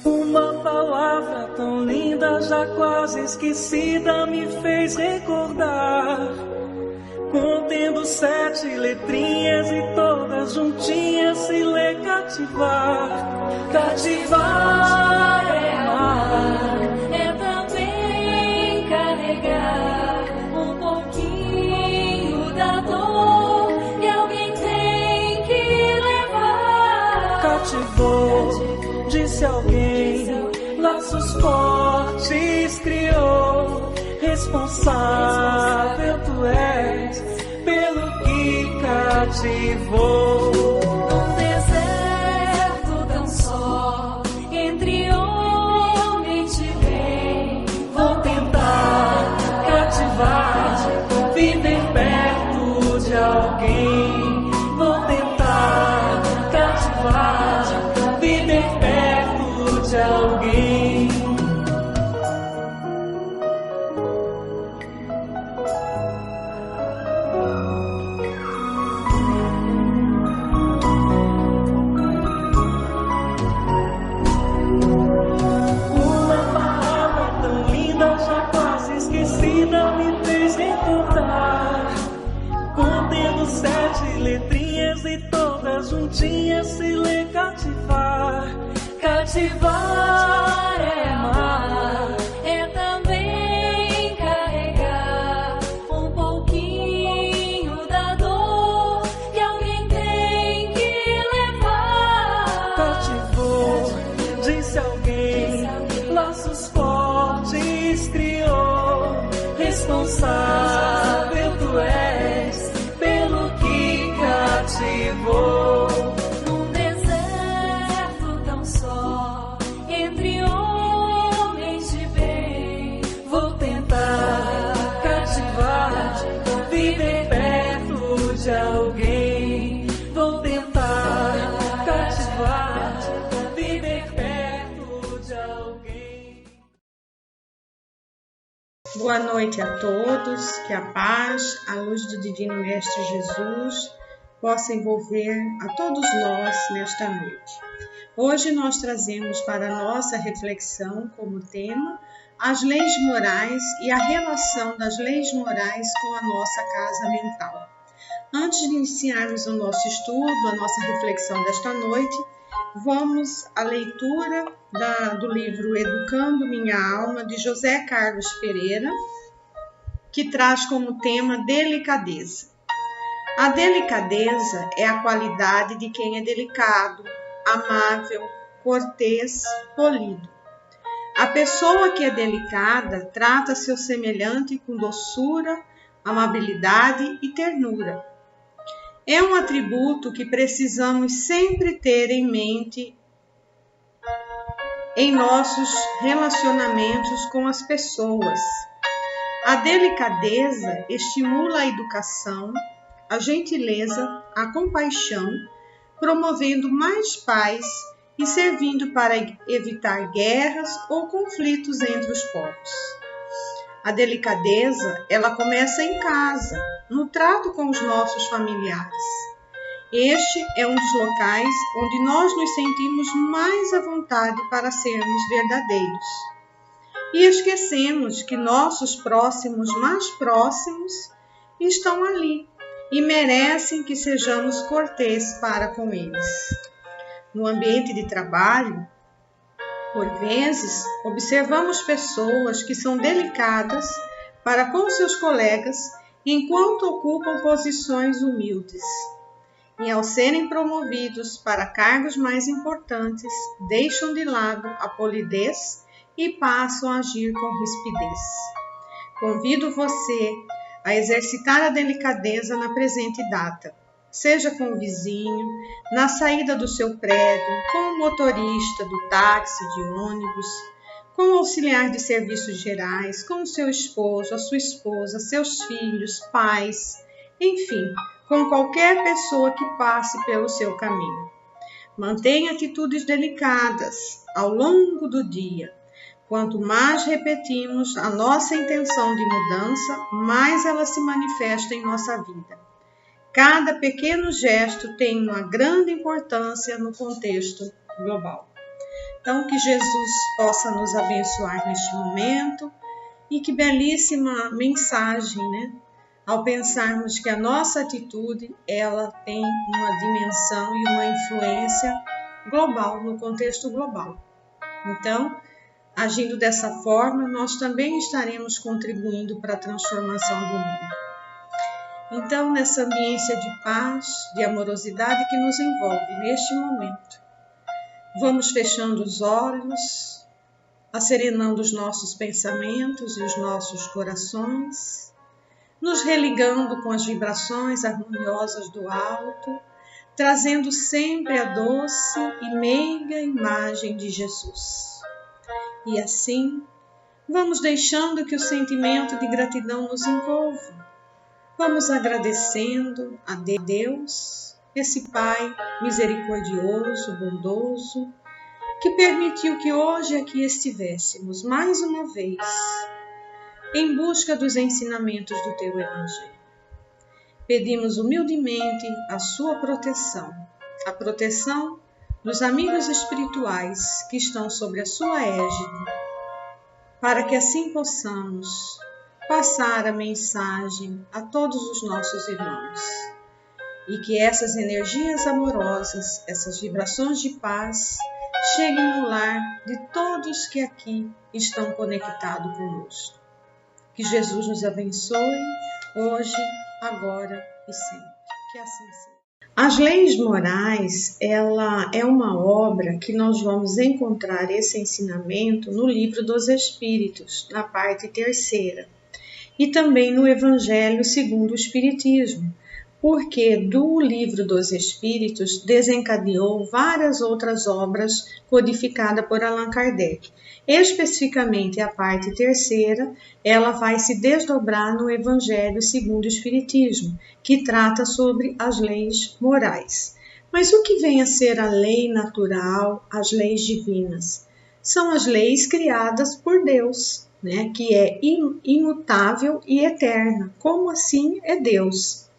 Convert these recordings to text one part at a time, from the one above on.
Uma palavra tão linda, já quase esquecida, me fez recordar. Contendo 7 letrinhas e todas juntinhas se lê cativar. Cativar é amar, é também carregar um pouquinho da dor que alguém tem que levar. Cativou, disse alguém, laços fortes criou. Responsável tu és pelo que cativou. Num deserto tão só, entre homem te vem. Vou tentar cativar, viver perto de alguém. Vou tentar cativar, viver perto de alguém. Me fez recordar, contendo 7 letrinhas e todas juntinhas se lê cativar. Cativar é amar, é também carregar um pouquinho da dor que alguém tem que levar. Cativou, disse alguém, laços fortes criou. Responsável tu és pelo que cativou. Num deserto tão só, entre homens de bem. Vou tentar cativar, viver perto de alguém. Vou tentar cativar, viver perto de alguém. Boa noite a todos, que a paz, a luz do Divino Mestre Jesus possa envolver a todos nós nesta noite. Hoje nós trazemos para a nossa reflexão como tema as leis morais e a relação das leis morais com a nossa casa mental. Antes de iniciarmos o nosso estudo, a nossa reflexão desta noite, vamos à leitura do livro Educando Minha Alma, de José Carlos Pereira, que traz como tema delicadeza. A delicadeza é a qualidade de quem é delicado, amável, cortês, polido. A pessoa que é delicada trata seu semelhante com doçura, amabilidade e ternura. É um atributo que precisamos sempre ter em mente em nossos relacionamentos com as pessoas. A delicadeza estimula a educação, a gentileza, a compaixão, promovendo mais paz e servindo para evitar guerras ou conflitos entre os povos. A delicadeza, ela começa em casa, no trato com os nossos familiares. Este é um dos locais onde nós nos sentimos mais à vontade para sermos verdadeiros. E esquecemos que nossos próximos mais próximos estão ali e merecem que sejamos corteses para com eles. No ambiente de trabalho, por vezes, observamos pessoas que são delicadas para com seus colegas enquanto ocupam posições humildes. E ao serem promovidos para cargos mais importantes, deixam de lado a polidez e passam a agir com rispidez. Convido você a exercitar a delicadeza na presente data, seja com o vizinho, na saída do seu prédio, com o motorista do táxi, de ônibus, com o auxiliar de serviços gerais, com o seu esposo, a sua esposa, seus filhos, pais, enfim, com qualquer pessoa que passe pelo seu caminho. Mantenha atitudes delicadas ao longo do dia. Quanto mais repetimos a nossa intenção de mudança, mais ela se manifesta em nossa vida. Cada pequeno gesto tem uma grande importância no contexto global. Então, que Jesus possa nos abençoar neste momento e que belíssima mensagem, né? Ao pensarmos que a nossa atitude, ela tem uma dimensão e uma influência global, no contexto global. Então, agindo dessa forma, nós também estaremos contribuindo para a transformação do mundo. Então, nessa ambiência de paz, de amorosidade que nos envolve neste momento, vamos fechando os olhos, acerenando os nossos pensamentos e os nossos corações, nos religando com as vibrações harmoniosas do alto, trazendo sempre a doce e meiga imagem de Jesus. E assim, vamos deixando que o sentimento de gratidão nos envolva. Vamos agradecendo a Deus, esse Pai misericordioso, bondoso, que permitiu que hoje aqui estivéssemos mais uma vez em busca dos ensinamentos do Teu Evangelho. Pedimos humildemente a Sua proteção, a proteção dos amigos espirituais que estão sobre a Sua égide, para que assim possamos passar a mensagem a todos os nossos irmãos e que essas energias amorosas, essas vibrações de paz, cheguem no lar de todos que aqui estão conectados conosco. Que Jesus nos abençoe hoje, agora e sempre. Que assim seja. As leis morais, ela é uma obra que nós vamos encontrar esse ensinamento no Livro dos Espíritos, na parte 3ª, e também no Evangelho segundo o Espiritismo, porque do Livro dos Espíritos desencadeou várias outras obras codificadas por Allan Kardec. Especificamente a parte 3ª, ela vai se desdobrar no Evangelho segundo o Espiritismo, que trata sobre as leis morais. Mas o que vem a ser a lei natural, as leis divinas? São as leis criadas por Deus, né? Que é imutável e eterna. Como assim é Deus?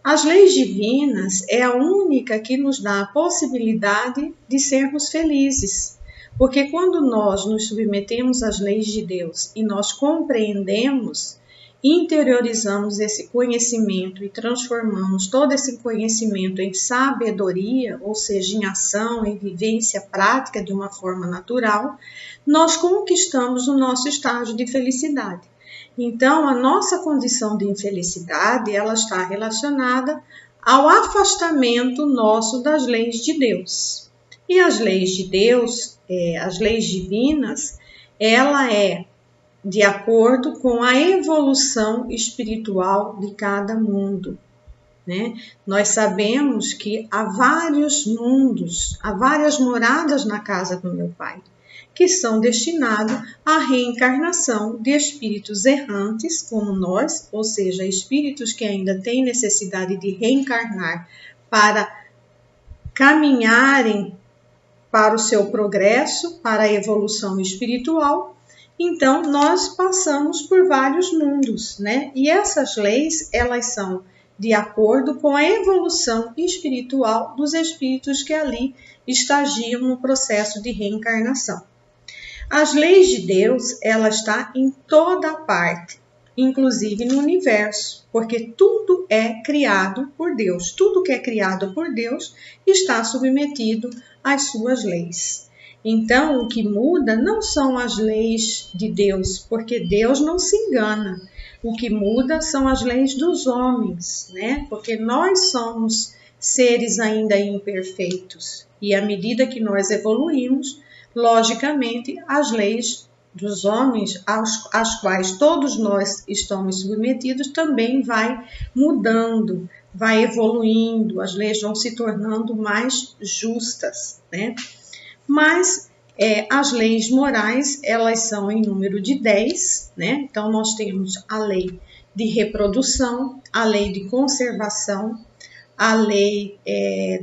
As leis divinas é a única que nos dá a possibilidade de sermos felizes, porque quando nós nos submetemos às leis de Deus e nós compreendemos, interiorizamos esse conhecimento e transformamos todo esse conhecimento em sabedoria, ou seja, em ação, em vivência prática de uma forma natural, nós conquistamos o nosso estágio de felicidade. Então, a nossa condição de infelicidade, ela está relacionada ao afastamento nosso das leis de Deus. E as leis de Deus, as leis divinas, ela é de acordo com a evolução espiritual de cada mundo, né? Nós sabemos que há vários mundos, há várias moradas na casa do meu Pai, que são destinados à reencarnação de espíritos errantes como nós, ou seja, espíritos que ainda têm necessidade de reencarnar para caminharem para o seu progresso, para a evolução espiritual. Então, nós passamos por vários mundos, né? E essas leis, elas são de acordo com a evolução espiritual dos espíritos que ali estagiam no processo de reencarnação. As leis de Deus, ela está em toda parte, inclusive no universo, porque tudo é criado por Deus. Tudo que é criado por Deus está submetido às suas leis. Então, o que muda não são as leis de Deus, porque Deus não se engana. O que muda são as leis dos homens, né? Porque nós somos seres ainda imperfeitos. E à medida que nós evoluímos, logicamente, as leis dos homens, às quais todos nós estamos submetidos, também vai mudando, vai evoluindo, as leis vão se tornando mais justas, né? Mas as leis morais, elas são em número de 10, né? Então, nós temos a lei de reprodução, a lei de conservação, a lei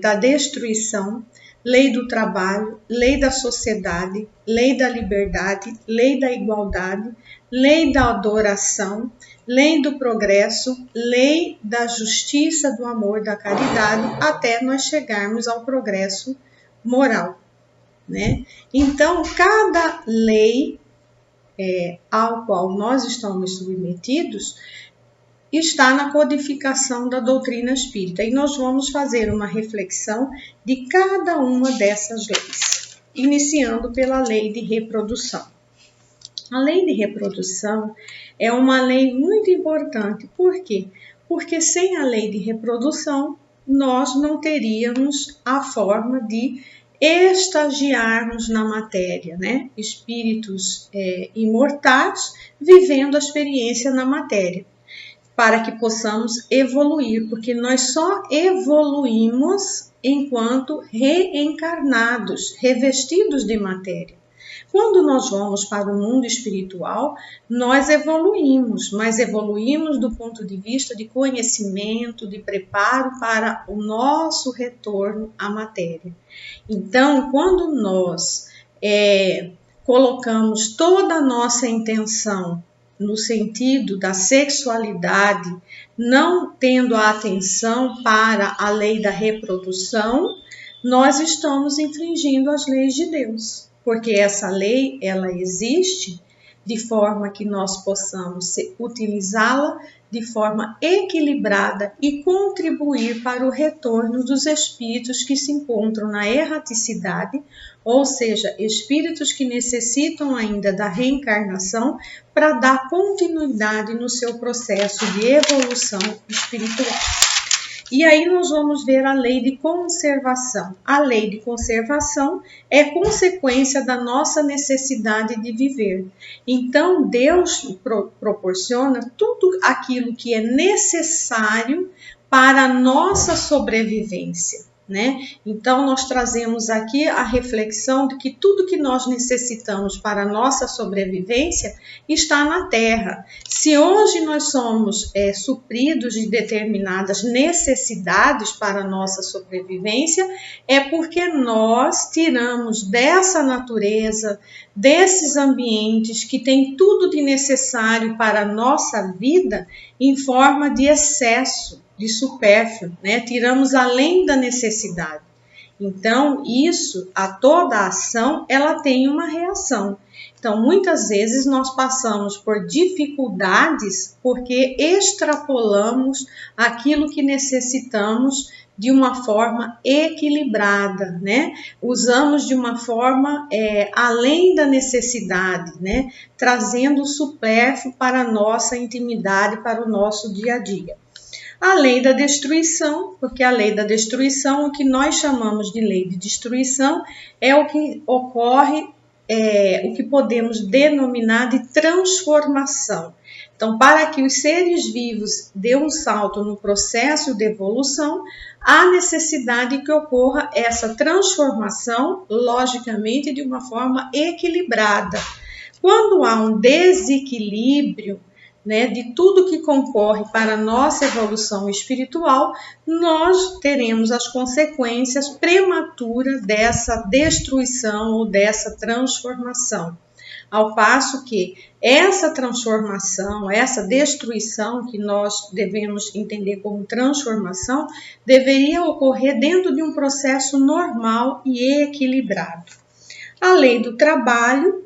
da destruição, lei do trabalho, lei da sociedade, lei da liberdade, lei da igualdade, lei da adoração, lei do progresso, lei da justiça, do amor, da caridade, até nós chegarmos ao progresso moral, né? Então, cada lei ao qual nós estamos submetidos está na codificação da doutrina espírita. E nós vamos fazer uma reflexão de cada uma dessas leis, iniciando pela lei de reprodução. A lei de reprodução é uma lei muito importante. Por quê? Porque sem a lei de reprodução, nós não teríamos a forma de estagiarmos na matéria, né? Espíritos imortais vivendo a experiência na matéria, para que possamos evoluir, porque nós só evoluímos enquanto reencarnados, revestidos de matéria. Quando nós vamos para o mundo espiritual, nós evoluímos, mas evoluímos do ponto de vista de conhecimento, de preparo para o nosso retorno à matéria. Então, quando nós colocamos toda a nossa intenção no sentido da sexualidade, não tendo a atenção para a lei da reprodução, nós estamos infringindo as leis de Deus. Porque essa lei, ela existe de forma que nós possamos utilizá-la de forma equilibrada e contribuir para o retorno dos espíritos que se encontram na erraticidade, ou seja, espíritos que necessitam ainda da reencarnação para dar continuidade no seu processo de evolução espiritual. E aí nós vamos ver a lei de conservação. A lei de conservação é consequência da nossa necessidade de viver. Então, Deus proporciona tudo aquilo que é necessário para a nossa sobrevivência, né? Então, nós trazemos aqui a reflexão de que tudo que nós necessitamos para a nossa sobrevivência está na Terra. Se hoje nós somos supridos de determinadas necessidades para a nossa sobrevivência, é porque nós tiramos dessa natureza, desses ambientes que tem tudo de necessário para a nossa vida em forma de excesso, de supérfluo, né? Tiramos além da necessidade. Então, toda a ação, ela tem uma reação. Então, muitas vezes nós passamos por dificuldades porque extrapolamos aquilo que necessitamos de uma forma equilibrada, né? Usamos de uma forma além da necessidade, né? Trazendo o supérfluo para a nossa intimidade, para o nosso dia a dia. A lei da destruição, porque a lei da destruição, o que nós chamamos de lei de destruição, é o que ocorre, o que podemos denominar de transformação. Então, para que os seres vivos dêem um salto no processo de evolução, há necessidade que ocorra essa transformação, logicamente, de uma forma equilibrada. Quando há um desequilíbrio, né, de tudo que concorre para a nossa evolução espiritual, nós teremos as consequências prematuras dessa destruição ou dessa transformação. Ao passo que essa transformação, essa destruição que nós devemos entender como transformação, deveria ocorrer dentro de um processo normal e equilibrado. A lei do trabalho,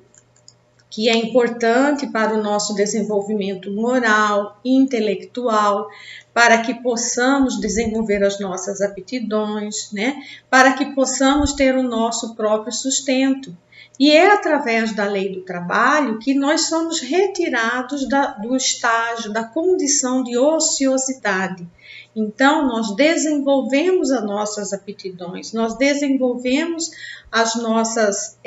que é importante para o nosso desenvolvimento moral, intelectual, para que possamos desenvolver as nossas aptidões, né? Para que possamos ter o nosso próprio sustento. E é através da lei do trabalho que nós somos retirados do estágio, da condição de ociosidade. Então, nós desenvolvemos as nossas aptidões, nós desenvolvemos as nossas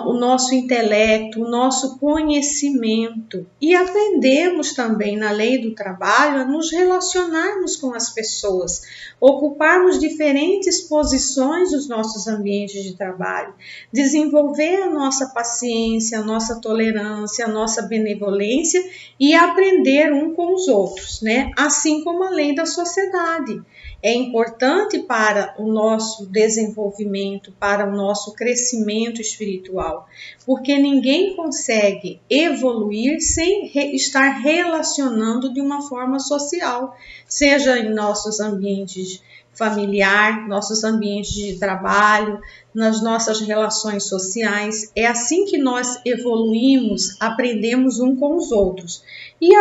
o nosso intelecto, o nosso conhecimento. E aprendemos também na lei do trabalho a nos relacionarmos com as pessoas, ocuparmos diferentes posições nos nossos ambientes de trabalho, desenvolver a nossa paciência, a nossa tolerância, a nossa benevolência e aprender um com os outros, né? Assim como a lei da sociedade. É importante para o nosso desenvolvimento, para o nosso crescimento espiritual, porque ninguém consegue evoluir sem estar relacionando de uma forma social, seja em nossos ambientes familiares, nossos ambientes de trabalho, nas nossas relações sociais. É assim que nós evoluímos, aprendemos um com os outros. E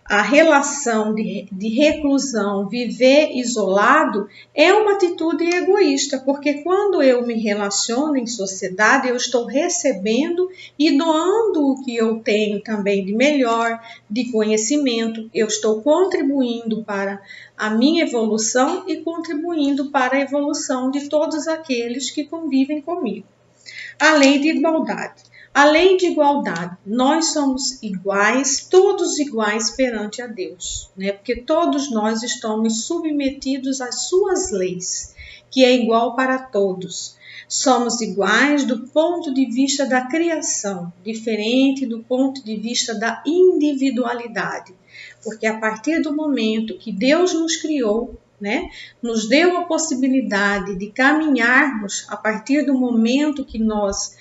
a relação de reclusão, viver isolado, é uma atitude egoísta, porque quando eu me relaciono em sociedade, eu estou recebendo e doando o que eu tenho também de melhor, de conhecimento, eu estou contribuindo para a minha evolução e contribuindo para a evolução de todos aqueles que convivem comigo. A lei de igualdade. A lei de igualdade, nós somos iguais, todos iguais perante a Deus, né? Porque todos nós estamos submetidos às suas leis, que é igual para todos. Somos iguais do ponto de vista da criação, diferente do ponto de vista da individualidade. Porque a partir do momento que Deus nos criou, né, nos deu a possibilidade de caminharmos a partir do momento que nós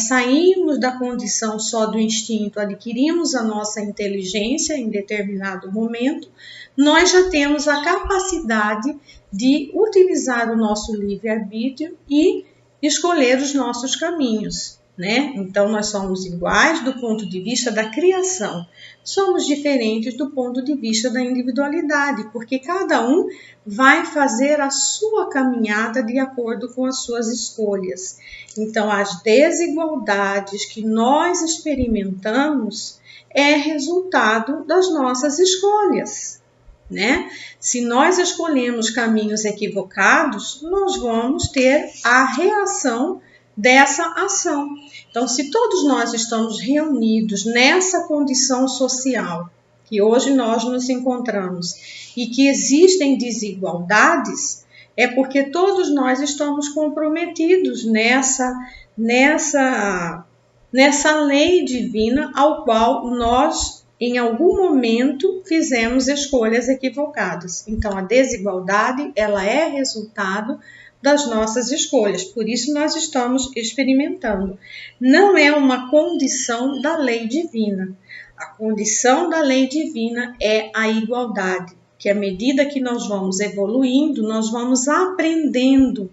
saímos da condição só do instinto, adquirimos a nossa inteligência em determinado momento, nós já temos a capacidade de utilizar o nosso livre-arbítrio e escolher os nossos caminhos, né? Então, nós somos iguais do ponto de vista da criação, somos diferentes do ponto de vista da individualidade, porque cada um vai fazer a sua caminhada de acordo com as suas escolhas. Então, as desigualdades que nós experimentamos é resultado das nossas escolhas, né? Se nós escolhemos caminhos equivocados, nós vamos ter a reação dessa ação. Então, se todos nós estamos reunidos nessa condição social que hoje nós nos encontramos e que existem desigualdades, é porque todos nós estamos comprometidos nessa lei divina ao qual nós, em algum momento, fizemos escolhas equivocadas. Então, a desigualdade, ela é resultado das nossas escolhas, por isso nós estamos experimentando. Não é uma condição da lei divina. A condição da lei divina é a igualdade, que à medida que nós vamos evoluindo, nós vamos aprendendo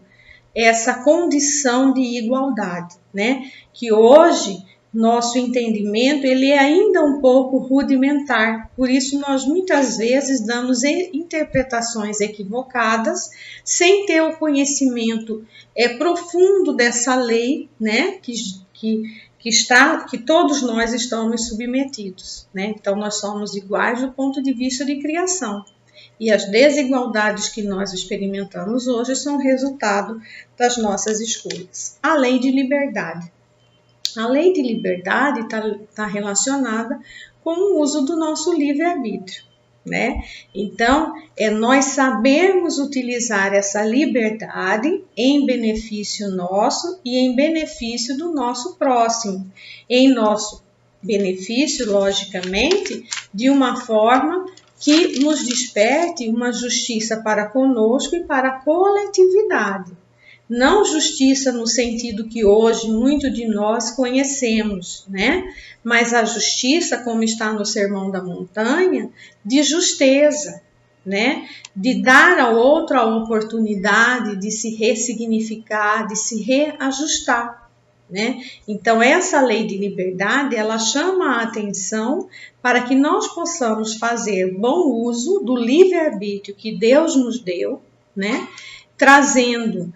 essa condição de igualdade, né? Que hoje nosso entendimento ele é ainda um pouco rudimentar, por isso nós muitas vezes damos interpretações equivocadas, sem ter o conhecimento profundo dessa lei, né, que todos nós estamos submetidos, né? Então nós somos iguais do ponto de vista de criação. E as desigualdades que nós experimentamos hoje são resultado das nossas escolhas. A lei de liberdade. A lei de liberdade está relacionada com o uso do nosso livre-arbítrio, né? Então, nós sabermos utilizar essa liberdade em benefício nosso e em benefício do nosso próximo. Em nosso benefício, logicamente, de uma forma que nos desperte uma justiça para conosco e para a coletividade. Não justiça no sentido que hoje muito de nós conhecemos, né? Mas a justiça, como está no Sermão da Montanha, de justeza, né? De dar ao outro a oportunidade de se ressignificar, de se reajustar, né? Então, essa lei de liberdade, ela chama a atenção para que nós possamos fazer bom uso do livre-arbítrio que Deus nos deu, né? trazendo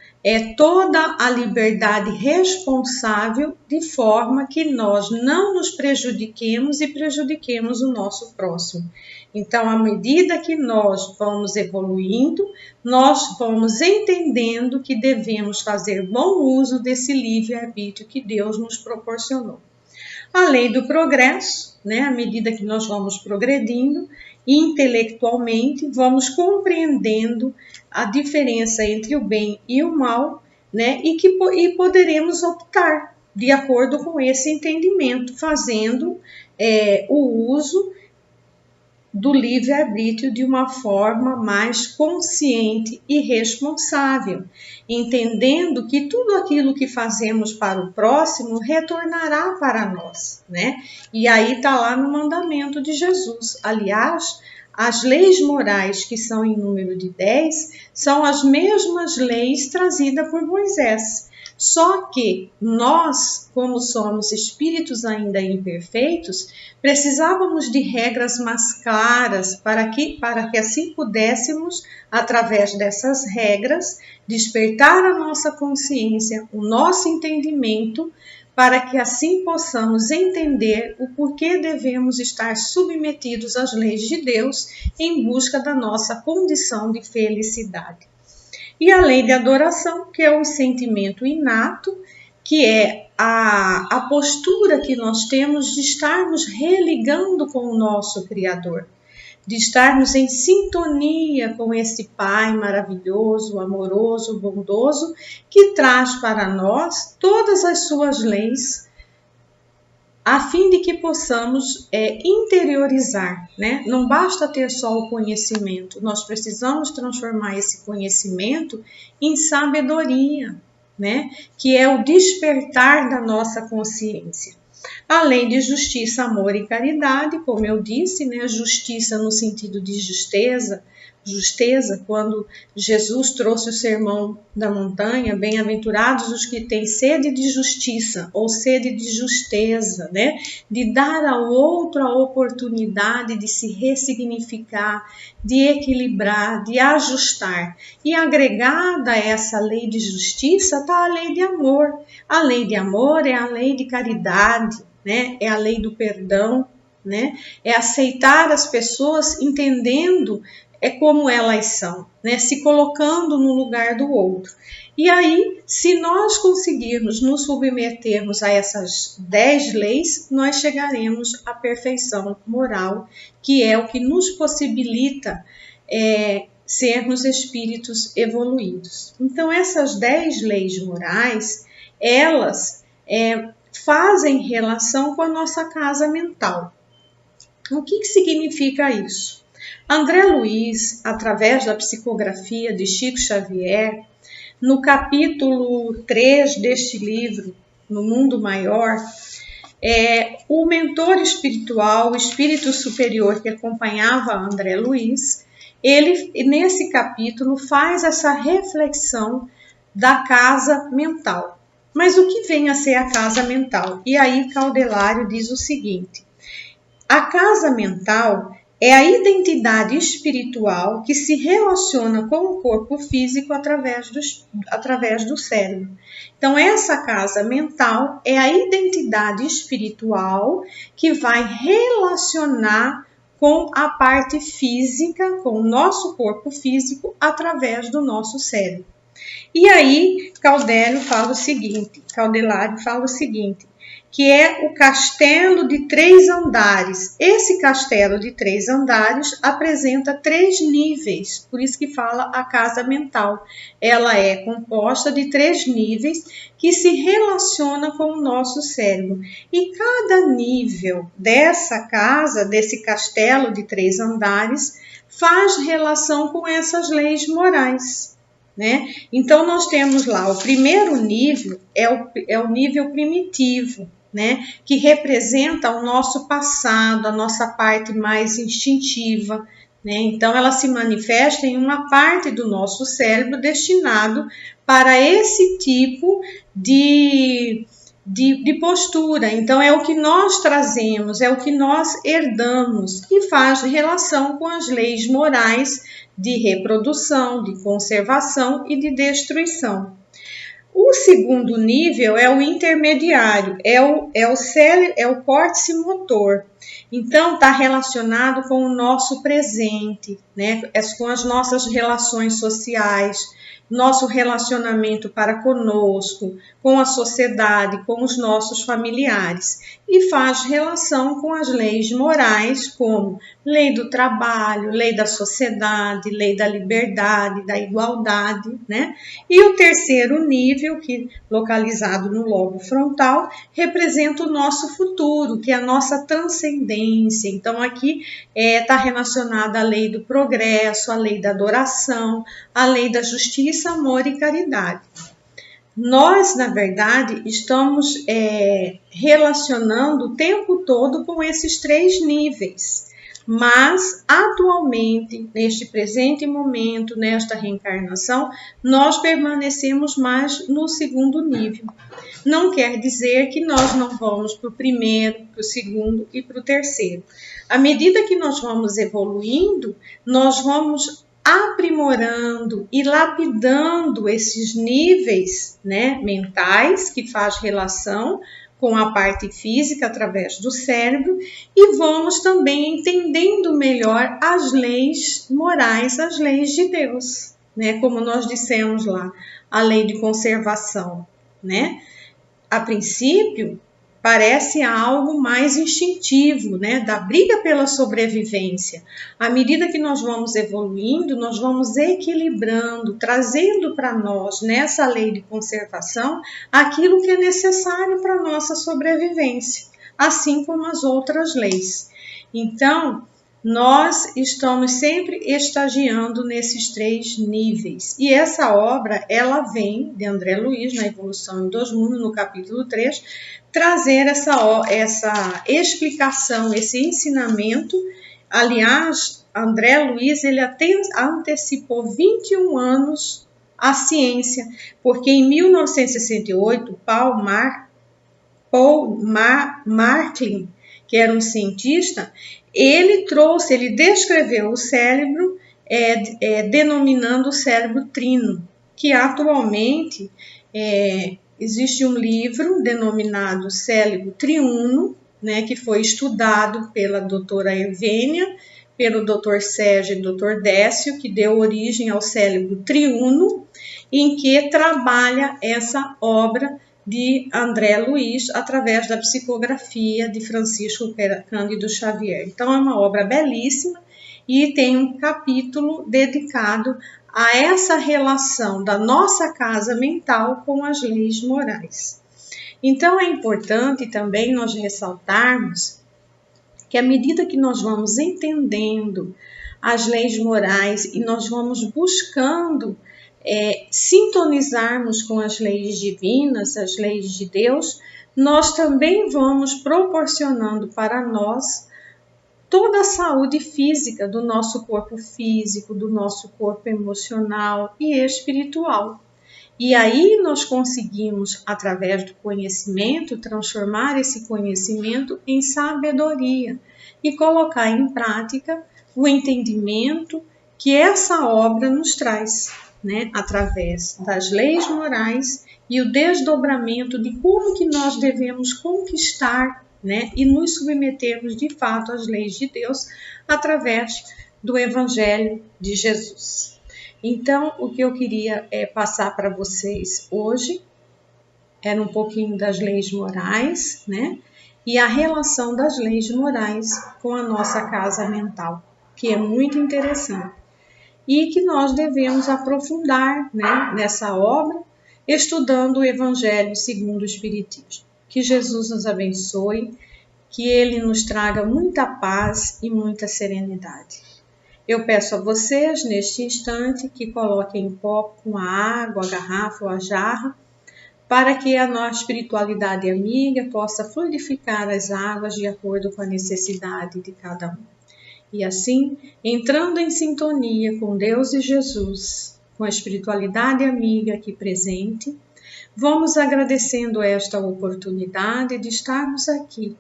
toda a liberdade responsável de forma que nós não nos prejudiquemos e prejudiquemos o nosso próximo. Então, à medida que nós vamos evoluindo, nós vamos entendendo que devemos fazer bom uso desse livre-arbítrio que Deus nos proporcionou. A lei do progresso, né? À medida que nós vamos progredindo, intelectualmente, vamos compreendendo a diferença entre o bem e o mal, né? E poderemos optar de acordo com esse entendimento, fazendo o uso do livre-arbítrio de uma forma mais consciente e responsável, entendendo que tudo aquilo que fazemos para o próximo retornará para nós, né? E aí está lá no mandamento de Jesus. Aliás, as leis morais, que são em número de 10, são as mesmas leis trazidas por Moisés. Só que nós, como somos espíritos ainda imperfeitos, precisávamos de regras mais claras para que assim pudéssemos, através dessas regras, despertar a nossa consciência, o nosso entendimento, para que assim possamos entender o porquê devemos estar submetidos às leis de Deus em busca da nossa condição de felicidade. E a lei de adoração, que é o sentimento inato, que é a postura que nós temos de estarmos religando com o nosso Criador, de estarmos em sintonia com esse Pai maravilhoso, amoroso, bondoso, que traz para nós todas as suas leis, a fim de que possamos interiorizar, né? Não basta ter só o conhecimento, nós precisamos transformar esse conhecimento em sabedoria, né? Que é o despertar da nossa consciência. A lei de justiça, amor e caridade, como eu disse, né? Justiça no sentido de justeza, quando Jesus trouxe o sermão da montanha, bem-aventurados os que têm sede de justiça ou sede de justeza, né? De dar ao outro a oportunidade de se ressignificar, de equilibrar, de ajustar. E agregada a essa lei de justiça está a lei de amor. A lei de amor é a lei de caridade, né? É a lei do perdão, né? É aceitar as pessoas entendendo como elas são, né? Se colocando no lugar do outro. E aí, se nós conseguirmos nos submetermos a essas 10 leis, nós chegaremos à perfeição moral, que é o que nos possibilita sermos espíritos evoluídos. Então, essas 10 leis morais, elas fazem relação com a nossa casa mental. O que significa isso? André Luiz, através da psicografia de Chico Xavier, no capítulo 3 deste livro, No Mundo Maior, o mentor espiritual, o espírito superior que acompanhava André Luiz, ele, nesse capítulo, faz essa reflexão da casa mental. Mas o que vem a ser a casa mental? E aí Caldelário diz o seguinte: a casa mental é a identidade espiritual que se relaciona com o corpo físico através do cérebro. Então, essa casa mental é a identidade espiritual que vai relacionar com a parte física, com o nosso corpo físico, através do nosso cérebro. E aí, Caldelário fala o seguinte, que é o castelo de 3 andares. Esse castelo de 3 andares apresenta 3 níveis, por isso que fala a casa mental. Ela é composta de 3 níveis que se relaciona com o nosso cérebro. E cada nível dessa casa, desse castelo de 3 andares, faz relação com essas leis morais, né? Então, nós temos lá o primeiro nível, é o nível primitivo, né, que representa o nosso passado, a nossa parte mais instintiva, né? Então, ela se manifesta em uma parte do nosso cérebro destinado para esse tipo de de postura. Então, é o que nós trazemos, é o que nós herdamos e faz relação com as leis morais de reprodução, de conservação e de destruição. O segundo nível é o intermediário, é o córtex motor. Então, está relacionado com o nosso presente, né? Com as nossas relações sociais, nosso relacionamento para conosco, com a sociedade, com os nossos familiares. E faz relação com as leis morais, como lei do trabalho, lei da sociedade, lei da liberdade, da igualdade, né? E o terceiro nível, que localizado no lobo frontal, representa o nosso futuro, que é a nossa transcendência. Então, aqui está relacionada à lei do progresso, à lei da adoração, à lei da justiça, amor e caridade. Nós, na verdade, estamos relacionando o tempo todo com esses três níveis, mas atualmente, neste presente momento, nesta reencarnação, nós permanecemos mais no segundo nível. Não quer dizer que nós não vamos para o primeiro, para o segundo e para o terceiro. À medida que nós vamos evoluindo, nós vamos aprimorando e lapidando esses níveis, né, mentais, que faz relação com a parte física através do cérebro, e vamos também entendendo melhor as leis morais, as leis de Deus, né, como nós dissemos lá, a lei de conservação, né? A princípio, parece algo mais instintivo, né, da briga pela sobrevivência. À medida que nós vamos evoluindo, nós vamos equilibrando, trazendo para nós, nessa lei de conservação, aquilo que é necessário para a nossa sobrevivência, assim como as outras leis. Então, nós estamos sempre estagiando nesses três níveis. E essa obra, ela vem de André Luiz, na Evolução em Dois Mundos, no capítulo 3, trazer essa explicação, esse ensinamento. Aliás, André Luiz, ele antecipou 21 anos a ciência, porque em 1968, Paul Marklin, que era um cientista, ele descreveu o cérebro denominando o cérebro trino, que atualmente existe um livro denominado Cérebro Triuno, né, que foi estudado pela doutora Evênia, pelo doutor Sérgio e doutor Décio, que deu origem ao cérebro triuno, em que trabalha essa obra de André Luiz através da psicografia de Francisco Cândido Xavier. Então, é uma obra belíssima e tem um capítulo dedicado a essa relação da nossa casa mental com as leis morais. Então, é importante também nós ressaltarmos que à medida que nós vamos entendendo as leis morais e nós vamos buscando sintonizarmos com as leis divinas, as leis de Deus, nós também vamos proporcionando para nós toda a saúde física do nosso corpo físico, do nosso corpo emocional e espiritual. E aí nós conseguimos, através do conhecimento, transformar esse conhecimento em sabedoria e colocar em prática o entendimento que essa obra nos traz, né, através das leis morais e o desdobramento de como que nós devemos conquistar, né, e nos submetermos de fato às leis de Deus através do Evangelho de Jesus. Então, o que eu queria passar para vocês hoje era um pouquinho das leis morais, né, e a relação das leis morais com a nossa casa mental, que é muito interessante. E que nós devemos aprofundar, né, nessa obra, estudando o Evangelho segundo o Espiritismo. Que Jesus nos abençoe, que Ele nos traga muita paz e muita serenidade. Eu peço a vocês, neste instante, que coloquem um copo com a água, a garrafa ou a jarra, para que a nossa espiritualidade amiga possa fluidificar as águas de acordo com a necessidade de cada um. E assim, entrando em sintonia com Deus e Jesus, com a espiritualidade amiga aqui presente, Vamos agradecendo esta oportunidade de estarmos aqui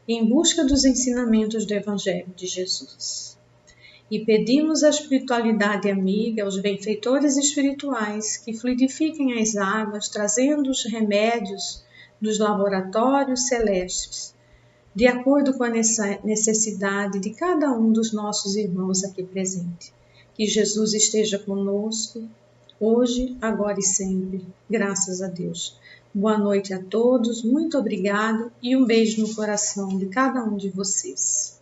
em busca dos ensinamentos do Evangelho de Jesus. E pedimos à espiritualidade amiga, aos benfeitores espirituais, que fluidifiquem as águas, trazendo os remédios dos laboratórios celestes, de acordo com a necessidade de cada um dos nossos irmãos aqui presentes. Que Jesus esteja conosco, hoje, agora e sempre. Graças a Deus. Boa noite a todos, muito obrigado e um beijo no coração de cada um de vocês.